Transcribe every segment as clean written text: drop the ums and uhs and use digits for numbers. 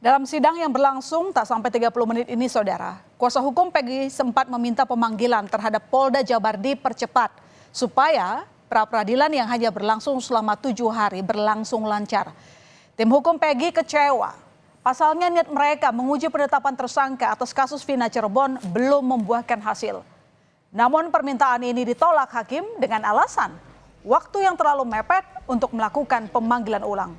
Dalam sidang yang berlangsung tak sampai 30 menit ini, saudara, kuasa hukum Peggy sempat meminta pemanggilan terhadap Polda Jabar dipercepat supaya pra-peradilan yang hanya berlangsung selama 7 hari berlangsung lancar. Tim hukum Peggy kecewa. Pasalnya niat mereka menguji penetapan tersangka atas kasus Vina Cirebon belum membuahkan hasil. Namun permintaan ini ditolak hakim dengan alasan waktu yang terlalu mepet untuk melakukan pemanggilan ulang.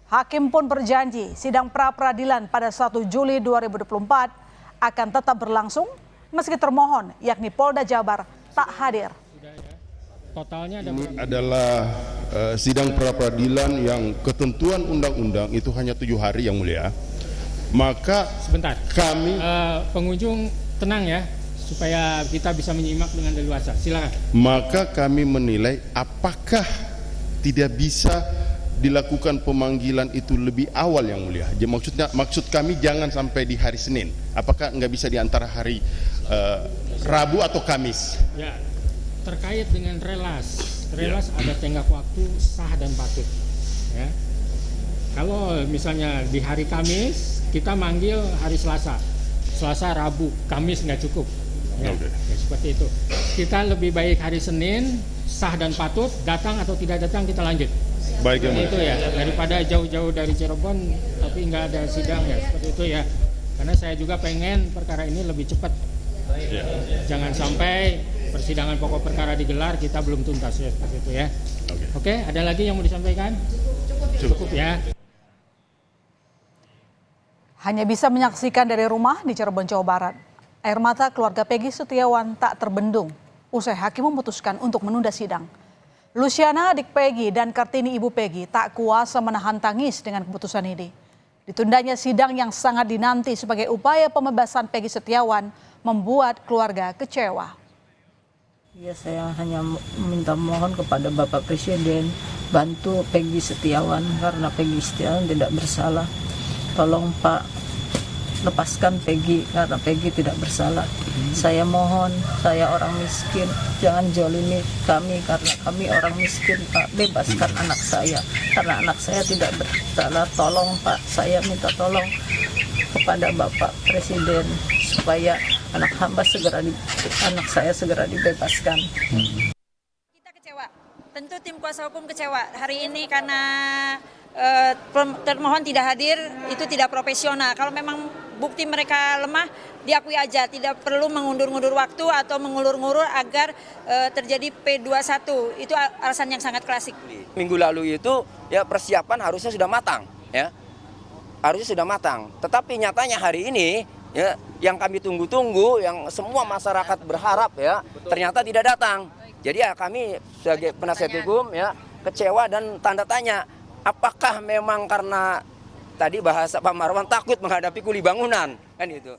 Hakim pun berjanji sidang pra-peradilan pada 1 Juli 2024 akan tetap berlangsung meski termohon yakni Polda Jabar tak hadir. Totalnya adalah sidang pra-peradilan yang ketentuan undang-undang itu hanya 7 hari yang mulia. Maka sebentar, kami pengunjung tenang ya supaya kita bisa menyimak dengan leluasa. Silakan. Maka kami menilai apakah tidak bisa dilakukan pemanggilan itu lebih awal yang mulia. Maksud kami jangan sampai di hari Senin. Apakah nggak bisa di antara hari Rabu atau Kamis? Ya, terkait dengan relas ada tenggat waktu sah dan patut. Ya. Kalau misalnya di hari Kamis kita manggil hari Selasa, Rabu, Kamis nggak cukup. Ya, Okay. Ya, seperti itu. Kita lebih baik hari Senin sah dan patut, datang atau tidak datang kita lanjut. Baik yang mulia. Itu ya, daripada jauh-jauh dari Cirebon tapi nggak ada sidang ya, seperti itu ya. Karena saya juga pengen perkara ini lebih cepat. Ya. Jangan sampai persidangan pokok perkara digelar kita belum tuntas ya, seperti itu ya. Oke, ada lagi yang mau disampaikan? Cukup ya. Hanya bisa menyaksikan dari rumah di Cirebon, Jawa Barat. Air mata keluarga Peggy Setiawan tak terbendung usai hakim memutuskan untuk menunda sidang. Luciana, adik Peggy, dan Kartini, ibu Peggy, tak kuasa menahan tangis dengan keputusan ini. Ditundanya sidang yang sangat dinanti sebagai upaya pembebasan Peggy Setiawan membuat keluarga kecewa. Ya, saya hanya minta mohon kepada Bapak Presiden bantu Peggy Setiawan karena Peggy Setiawan tidak bersalah. Tolong Pak, lepaskan Peggy karena Peggy tidak bersalah. Saya mohon, saya orang miskin, jangan jolimi kami karena kami orang miskin Pak. Bebaskan anak saya karena anak saya tidak bersalah. Tolong Pak, saya minta tolong kepada Bapak Presiden supaya anak saya segera dibebaskan. Kita kecewa, tentu tim kuasa hukum kecewa hari ini karena termohon tidak hadir, itu tidak profesional. Kalau memang bukti mereka lemah, diakui aja, tidak perlu mengundur-undur waktu atau mengulur-ngulur agar terjadi P21. Itu alasan yang sangat klasik. Minggu lalu itu ya persiapan harusnya sudah matang, ya. Harusnya sudah matang. Tetapi nyatanya hari ini ya yang kami tunggu-tunggu, yang semua masyarakat berharap ya, ternyata tidak datang. Jadi ya kami sebagai penasihat hukum ya kecewa dan tanda tanya. Apakah memang karena tadi bahasa Pak Marwan takut menghadapi kuli bangunan kan itu?